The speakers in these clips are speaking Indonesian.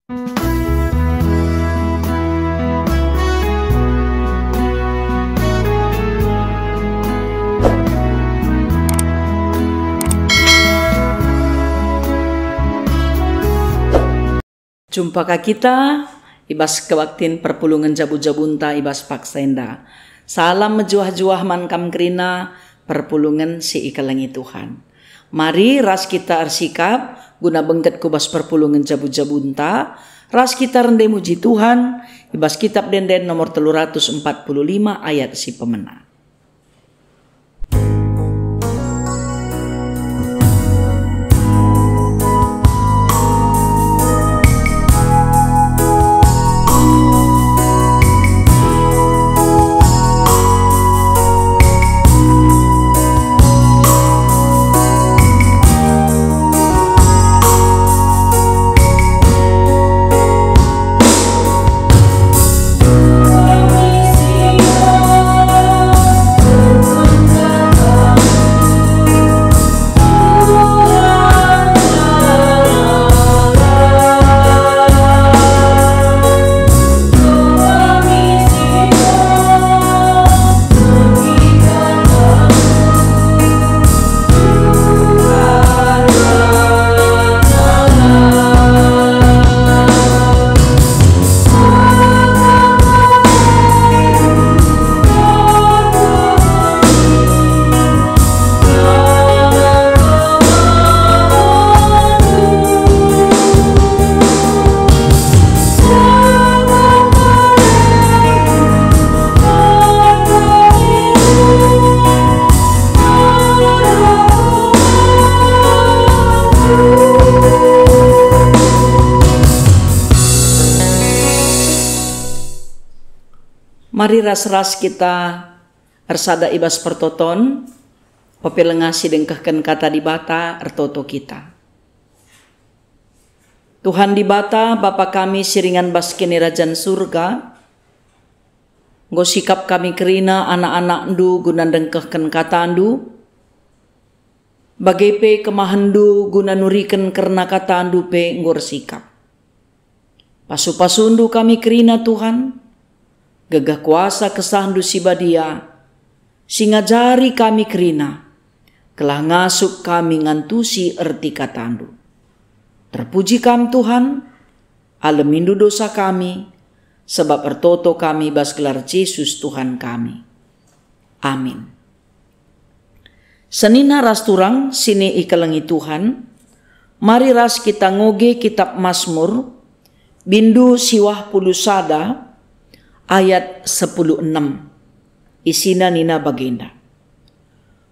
Jumpakah kita ibas kewaktin perpulungan jabu-jabunta ibas paksenda. Salam mejuah-juah mankam kerina perpulungan si ikalangi Tuhan. Mari ras kita arsikap guna bengket kubas perpulungan jabu-jabunta. Ras kita rendai muji Tuhan ibas kitab denden nomor 345 ayat si pemena. Mari ras-ras kita ersada ibas pertoton, popelengasi dengkahkan kata di bata ertoto kita. Tuhan di bata, Bapa kami siringan baskini rajan surga, nggo sikap kami kerina anak-anak ndu guna dengkahkan kata ndu, bagai pe kemahandu guna nurikan karena kata ndu pe nggo sikap. Pasu-pasundu kami kerina Tuhan, gagah kuasa kesahandu sibadia, singajari kami kerina, kelah ngasuk kami ngantusi erti katandu. Terpuji kami Tuhan, alemindu dosa kami, sebab ertoto kami bas gelar Yesus Tuhan kami. Amin. Senina ras turang sini ikalangi Tuhan, mari ras kita ngoge kitab Mazmur, bindu siwah pulusada, ayat 10:6 isina nina baginda.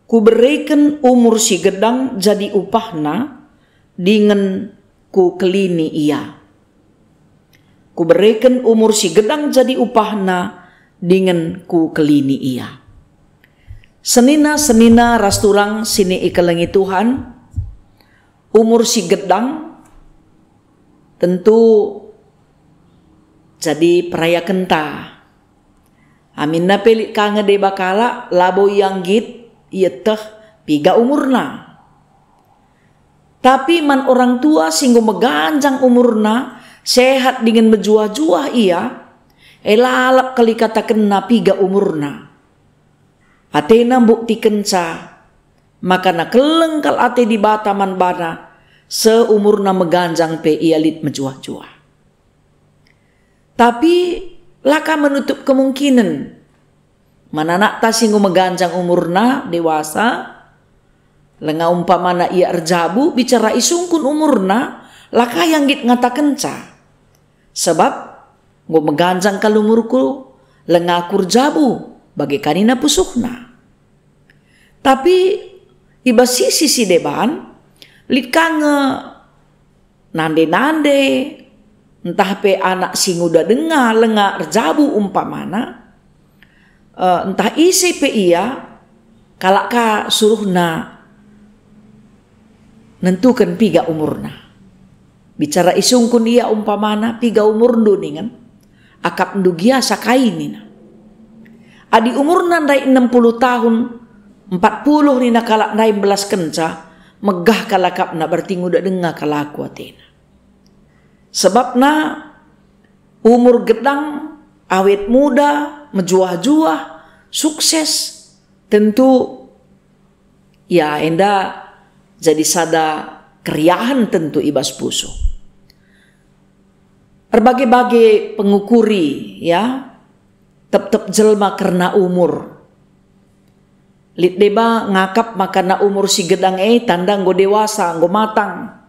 Ku berikan umur si gedang jadi upahna dengan ku kelini ia. Ku berikan umur si gedang jadi upahna dengan ku kelini ia. Senina ras turang sini ikalangi Tuhan, umur si gedang tentu jadi peraya kenta. Amin na pelit ka nga de bakala labo yang git ieteh piga umurna. Tapi man orang tua singgo meganjang umurna sehat dengan menjuah-juah ia elalap kali kata kena piga umurna. Atena bukti kenca maka na kelengkal ate di bataman bana seumurna meganjang pe ialit menjuah-juah. Tapi laka menutup kemungkinan mananak ta singgo meganjang umurna dewasa lenga umpamana ia erjabu bicara isungkun umurna laka yang git ngata kenca sebab ngo meganjang kalumurku lenga kurjabu bagi kanina pusukna. Tapi iba sisi deban likange nande-nande entah pe anak singuda dengar lenga erjabu umpamana entah isi pe ia kalak ka suruhna nentukan piga umurna bicara isungkun ia umpamana piga umur ndu ningan akap ndu giasa kainina adi umurna ndai 60 tahun 40 nina kalak ndai belas kenca megah kalakapna bertingu da dengar kalaku atena. Sebabna umur gedang, awet muda, menjuah-juah, sukses, tentu ya enda jadi sada keriahan tentu ibas puso. Berbagai-bagai pengukuri ya, tep-tep jelma karena umur. Lit deba ngakap makana umur si gedang tandang go dewasa, go matang.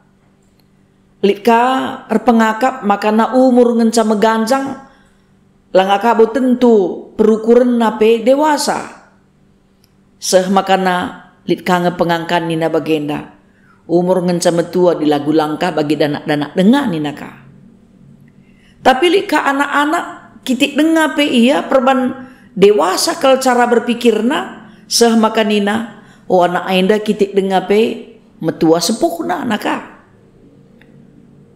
Lit ka erpengakap makana umur ngenca meganjang, langakabo tentu perukuran nape dewasa. Seh makana lit ka ngepengangkan nina bagenda. Umur ngenca metua di lagu langkah bagi danak-danak dengar nina ka. Tapi lika anak-anak kitik dengar pe iya perban dewasa kalau cara berpikirna seh makanina anak enda kitik dengar pe metua sepuhna naka.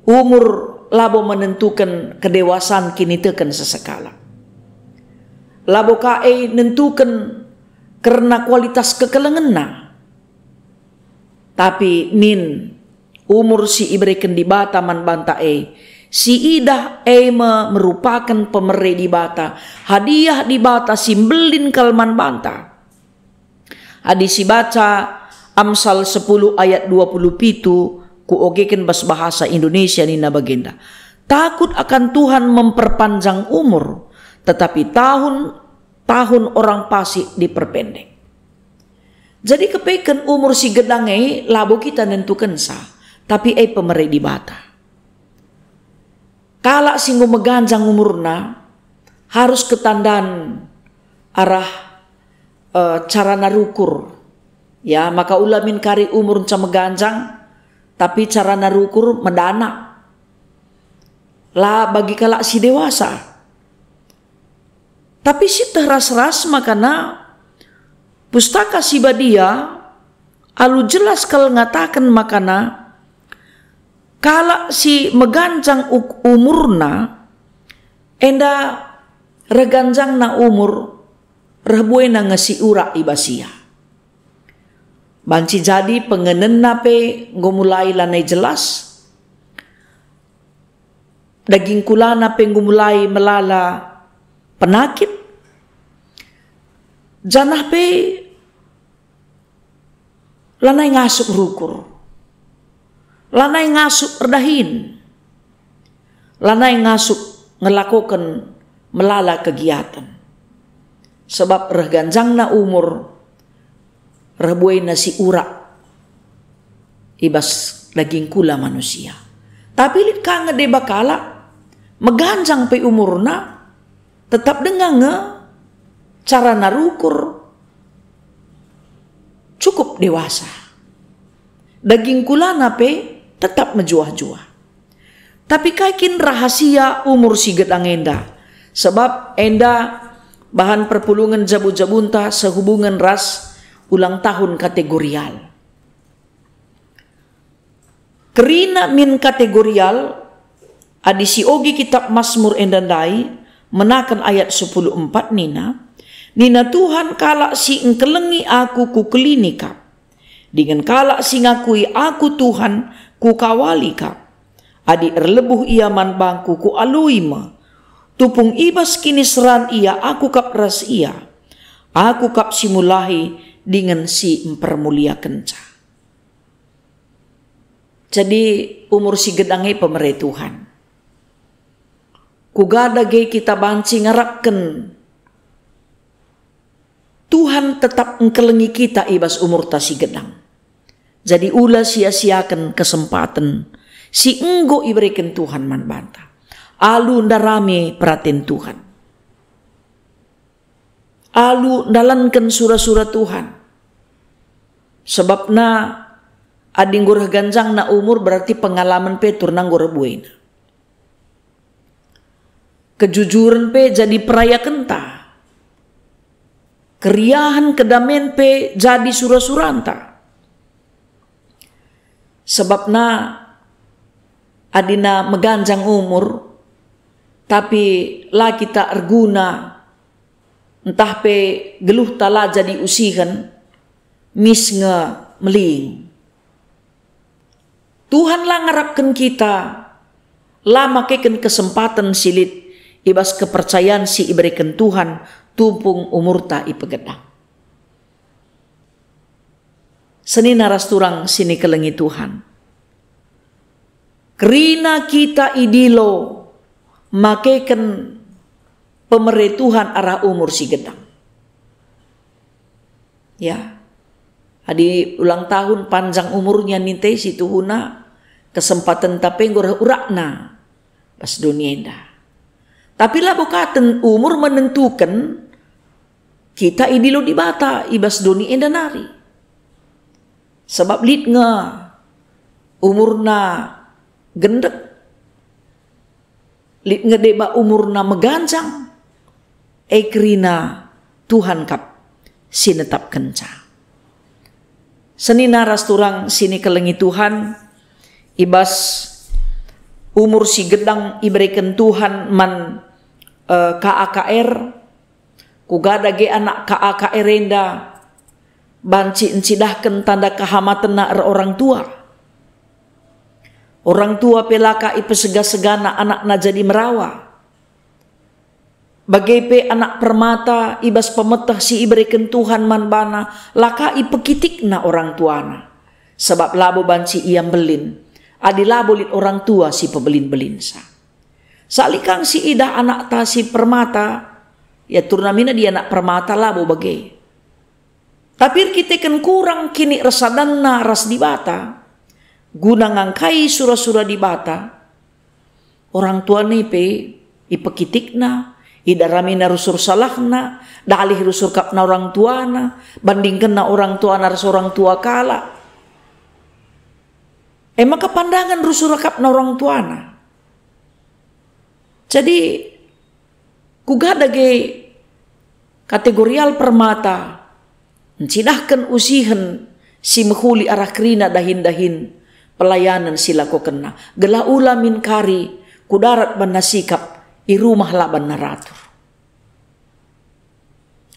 Umur labo menentukan kedewasaan kini teken sesekala. Labo kae nentukan karena kualitas kekelengenna. Tapi nin umur si ibreken di bata man banta si idah merupakan pemere di bata, hadiah di bata simbelin kalman banta. Adi si baca Amsal 10 ayat 27 ku ogeken bahasa Indonesia nina bagenda. Takut akan Tuhan memperpanjang umur, tetapi tahun orang pasti diperpendek. Jadi kepeken umur si gedang labo kita nentukan sah, tapi pemere di bata. Kala singgo meganjang umurna harus ketandan arah cara narukur. Ya, maka ulamin kari umur ca meganjang tapi cara narukur medana. Lah bagi kala si dewasa. Tapi si teras-ras makana pustaka si badia alu jelas kalau ngatakan makana kala si meganjang umurna enda reganjang na umur rebuena ngasi ura ibasia. Banci jadi pengenen nape ngomulai lanai jelas. Daging kulana pe ngomulai melala penakit. Janah pe lanai ngasup rukur. Lanai ngasup erdahin. Lanai ngasup ngelakukan melala kegiatan. Sebab reganjang na umur rebuai nasi urak ibas daging kula manusia. Tapi lit ka ngede bakala meganjang pe umurna tetap dengan cara narukur cukup dewasa. Daging kula nape tetap menjuah-juah. Tapi kaikin rahasia umur si gedang enda. Sebab enda bahan perpulungan jabu-jabunta sehubungan ras ulang tahun kategorial. Kerina min kategorial adisi ogi kitab Mazmur endandai menakan ayat 14 nina. Nina Tuhan kala si engkelengi aku ku klinika. Dengan kala si ngakui aku Tuhan ku kawali ka. Adi erlebuh ia man bangku ku aluima. Tupung ibas kini seran ia aku kap ras ia. Aku kap simulahi dengan si mempermulia kenca. Jadi umur si gedange pemere Tuhan. Kugada ge kita banci ngarapkan Tuhan tetap engkelengi kita ibas umur ta si gedang. Jadi ulah sia-siakan kesempatan si enggo iberikan Tuhan man banta. Alu ndarame perhatian Tuhan. Alu ndalankan surah-surah Tuhan. Sebabna ading goreh ganjang na umur berarti pengalaman pe turnang goreh buena. Kejujuran pe jadi peraya kenta. Keriahan kedamen pe jadi surah-suranta. Sebabna adina meganjang umur tapi lah kita erguna entah pe geluh tala jadi usihan mis nge meling. Tuhan lah ngarapkan kita lah makaikan kesempatan silit ibas kepercayaan si iberikan Tuhan tumpung umurta ipegedang. Seni naras turang sini kelengi Tuhan. Kerina kita idilo makaikan pemerintah Tuhan arah umur si gedang. Ya, adi ulang tahun panjang umurnya nintai si tuhuna kesempatan tapenggor urakna pas dunia indah. Tapi lah bukaten umur menentukan kita idilo di bata ibas dunia indah nari. Sebab lid nga umurna gendek, lid nga deba umurna meganjang, kerina Tuhan kap sinetap kenca. Seni naras turang sini kelengi Tuhan ibas umur si gedang iberikan Tuhan man KAKR kugada ge anak KAKR enda banci encidahkan tanda kehamatan na orang tua. Orang tua pelaka ipesega-segana anak na jadi merawa. Bagaipe anak permata ibas pemetah si iberikan Tuhan man bana laka ipekitik na orang tuana. Sebab labo banci iam belin. Adi labo lit orang tua si pebelin-belin sa. Salikang si ida anak ta si permata ya turnamina dia anak permata labo bagai. Tapi kita kan kurang kini resadan na ras di bata. Guna ngangkai sura-sura di bata. Orang tua ni pe ipekitik na. Idarami na rusur salah na. Dalih rusur kap na orang tua na. Bandingkan na orang tua na ras orang tua kala. Maka pandangan rusur kap na orang tua na. Jadi kugada ge kategorial permata. Mencidahkan usihan si mehuli arah kerina dahin-dahin pelayanan sila ko kena. Gela ula min kari kudarat ban nasikap i rumah laban naratur.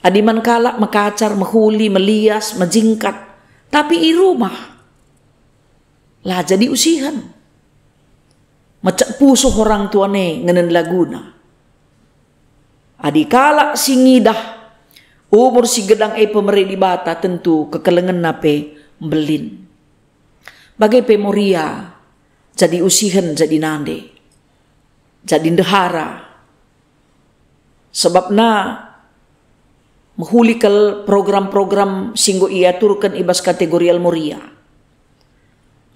Adiman kala makacar, mehuli, melias, majingkat. Tapi i rumah lah jadi usihan. Macak pusuh orang tuane ngenen laguna. Adikala singidah umur si gedang pemeri di bata tentu kekelengan nape belin. Bagai pemoria jadi usihan jadi nande. Jadi ndehara. Sebab na mehulikal program-program singgo ia turkan ibas kategorial moria.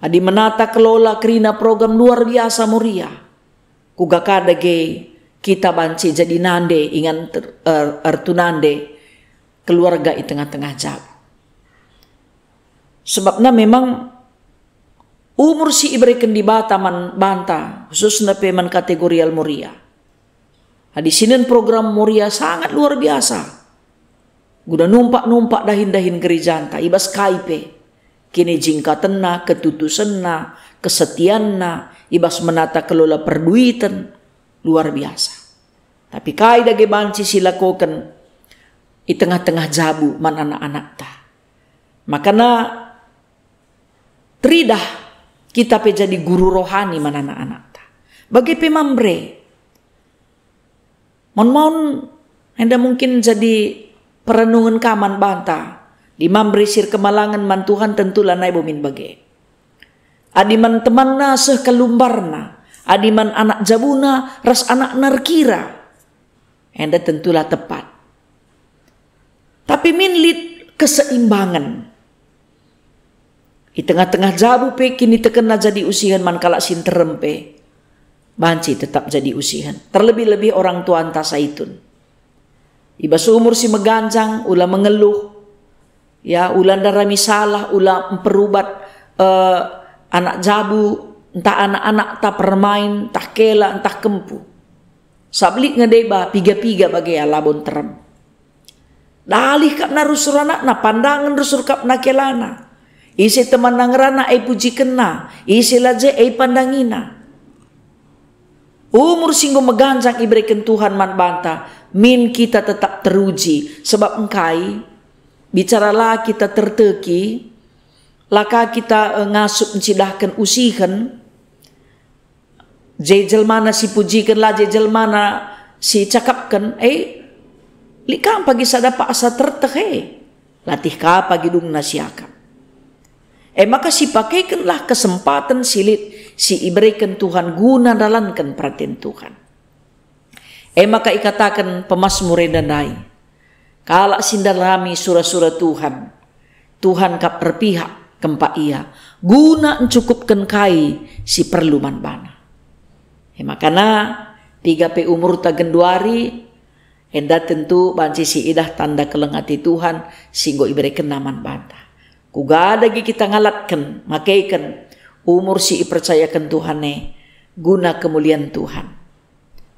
Adi menata kelola kerina program luar biasa moria. Kugakada ge kita banci jadi nande ingan artunande keluarga di tengah-tengah jauh. Sebabnya memang umur si iberikan di bata man banta khususnya peman kategorial moria. Di sini program moria sangat luar biasa. Guna numpak-numpak dahin-dahin gerijanta ibas kaipe. Kini jingkatenna, ketutusanna, kesetianna, ibas menata kelola perduitan luar biasa. Tapi kai dage banci silakokan di tengah-tengah jabu man anak-anak ta. Makana tridah kita pe jadi guru rohani man anak-anak ta. Bagi pemambre. Mon anda mungkin jadi perenungan kaman banta. Di mambre sir kemalangan man Tuhan tentulah nai bomin bage. Adiman temanna seh kelumbarna. Adiman anak jabuna ras anak narkira. Anda tentulah tepat. Tapi minlit keseimbangan. Di tengah-tengah jabu pe kini tekena jadi usihan man kalak sinterempe. Banci tetap jadi usihan. Terlebih-lebih orang tua anta saitun. Iba seumur si meganjang, ulah mengeluh. Ya, ulah darami salah, ulah memperubat anak jabu, entah anak-anak tak permain, entah kela, entah kempu. Sablik ngedeba piga-piga bagi alabon terem. Dalih kap na rusur anak na pandangan rusur kap na kelana. Isi teman nangrana puji kena, isi laje pandangina. Umur singgo meganjang iberikan Tuhan man banta, min kita tetap teruji sebab engkai bicaralah kita terteki, laka kita ngasup mencidahkan usihan, Jejel mana si pujikan lah, jejel mana si cakapkan, likang pagi sadapa asa terteh, latih ka pagi dung nasiaka. Maka si pakaikanlah kesempatan silit, si iberikan Tuhan guna dalankan perhatian Tuhan. Maka ikatakan pemazmur danai, kala sindalami surah-surah Tuhan, Tuhan kap berpihak kempa ia, guna mencukupkan kai si perlu manbana. Makana 3 umur tagenduari, enda tentu banci si idah tanda kelengati Tuhan, singgo iberikan naman banta. Kuga adagi kita ngalatkan, makaikan umur si ipercayakan Tuhane, guna kemuliaan Tuhan.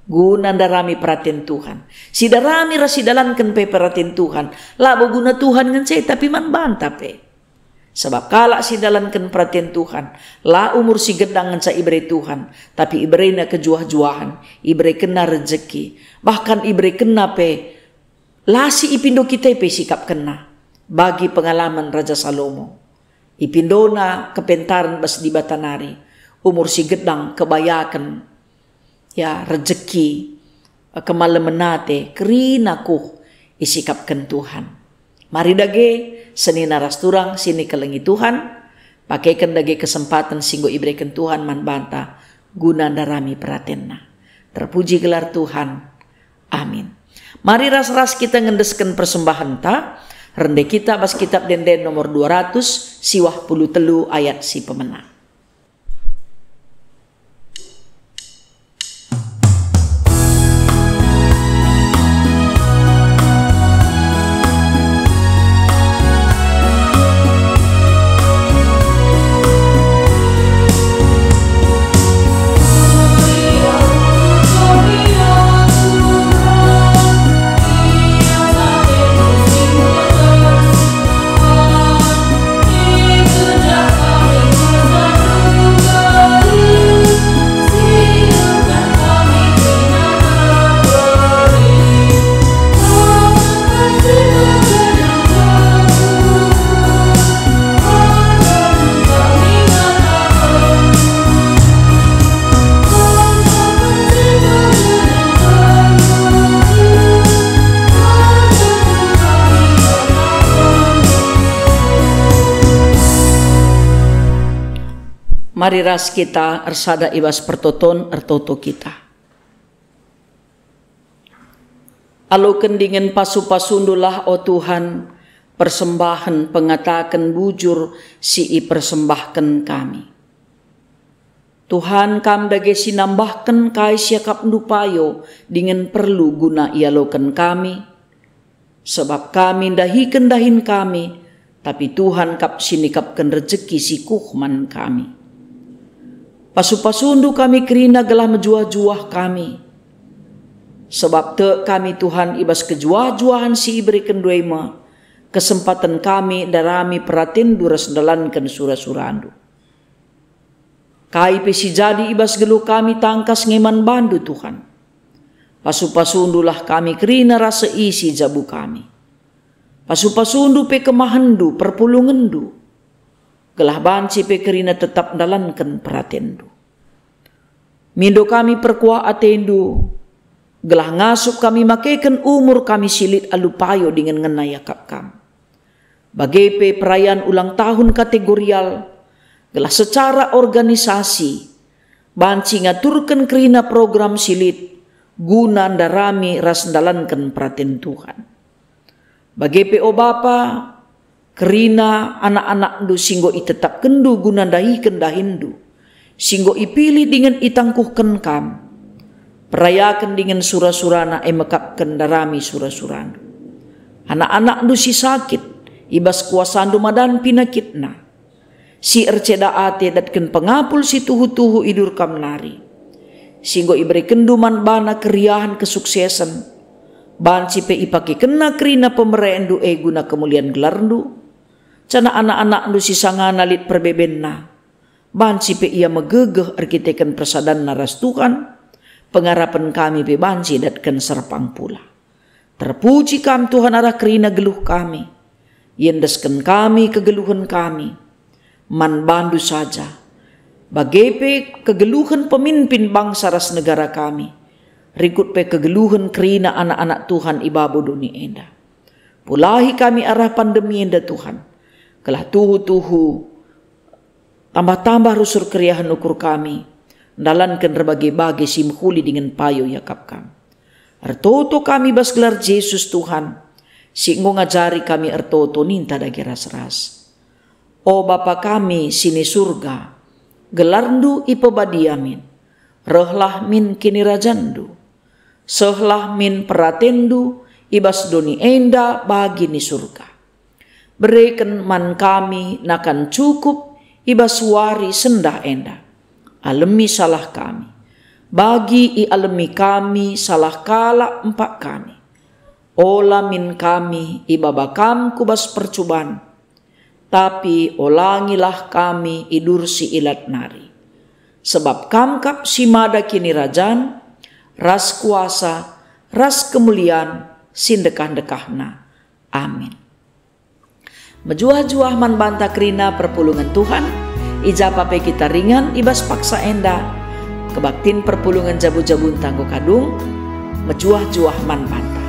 Guna darami perhatian Tuhan. Si darami rasidalankan pe perhatian Tuhan. Labo guna Tuhan ngan saya tapi man banta pe. Sebab kala si dalankan perhatian Tuhan, la umur si gedangan sa iberi Tuhan, tapi iberi na kejuah-juahan, iberi kena rezeki, bahkan iberi kena pe, la si ipindo kita pe sikap kena, bagi pengalaman Raja Salomo. Ipindo na kepentaran bas di Batanari, umur si gedang kebayakan, ya rezeki, kemalemenate, kerinaku isikapkan Tuhan. Mari dage seni naras turang sini kelengi Tuhan, pakaikan dage kesempatan singgo iberikan Tuhan man banta guna darami peratenna. Terpuji gelar Tuhan. Amin. Mari ras-ras kita ngendeskan persembahan ta. Rende kita bas kitab denden nomor 200 siwah puluh telu ayat si pemenang. Mari ras kita ersada ibas pertoton ertoto kita. Alo kendingen pasu-pasundulah o Tuhan, persembahan pengatakan bujur si i persembahkan kami. Tuhan kam dage sinambahkan kai siakap nupayo dengan perlu guna ialokan kami. Sebab kami dahikan dahin kami, tapi Tuhan kap sinikapkan rezeki si kuhman kami. Pasu-pasundu kami kerina gelah menjuah-juah kami. Sebab te kami Tuhan ibas kejuah-juahan si iberikan duema, kesempatan kami darami peratin duras dalankan surah-surandu. Kai pesi jadi ibas gelu kami tangkas ngeman bandu Tuhan. Pasu-pasundulah kami kerina rasa isi jabu kami. Pasu-pasundu pe kemahandu perpulungendu. Gelah banci pe kerina tetap dalankan peratendu. Mindo kami perkuah atendu. Gelah ngasup kami makaikan umur kami silit alupayo dengan ngenayakap kam. Bagai pe perayaan ulang tahun kategorial. Gelah secara organisasi. Banci ngaturkan kerina program silit. Guna darami ras dalankan peraten Tuhan. Bagai pe o Bapa. Kerina anak-anak du singgo itetap kendu guna dahi kendahindu. Singgo ipilih dengan itangkuhkan kam. Perayakan dengan surah-surana emekap kendarami surah-surandu. Anak-anak du si sakit. Ibas kuasandu madan pinakitna. Si erceda ate datken pengapul si tuhu-tuhu idur kam nari. Singgo iberi kenduman bana keriahan kesuksesan. Banci pe ipake kena kerina pemereendu guna kemuliaan gelarndu. Cana anak-anak du si sanganalit perbebenna. Banci pe ia megegeh arkitekan persadan naras Tuhan. Pengarapan kami pe banci datkan serpang pula. Terpuji kam Tuhan arah kerina geluh kami. Yendeskan kami kegeluhan kami. Man bandu saja. Bagepe kegeluhan pemimpin bangsa ras negara kami. Rikut pe kegeluhan kerina anak-anak Tuhan ibabu dunia enda. Pulahi kami arah pandemi enda Tuhan. Kelah tuhu-tuhu tambah-tambah rusur keriahan ukur kami. Dalankan berbagai-bagai simhuli dengan payo yakap kami. Ertoto kami bas gelar Yesus Tuhan. Singgo ngajari kami ertoto ninta dagi ras-ras. O Bapa kami sini surga. Gelarndu ipebadiamin. Rohlah min kini rajandu. Sohlah min peratendu. Ibas doni enda bagi ni surga. Berikan man kami nakan cukup ibas wari sendah enda. Alemi salah kami. Bagi i alemi kami salah kala empak kami. Ola min kami ibabakam kubas percubaan. Tapi olangilah kami idursi ilat nari. Sebab kamkap si mada kini rajan. Ras kuasa, ras kemuliaan. Sindekah-dekahna. Amin. Mejuah-juah man banta kerina perpulungan Tuhan. Ijapape kita ringan ibas paksa enda. Kebaktin perpulungan jabu-jabun tanggo kadung. Mejuah-juah man banta.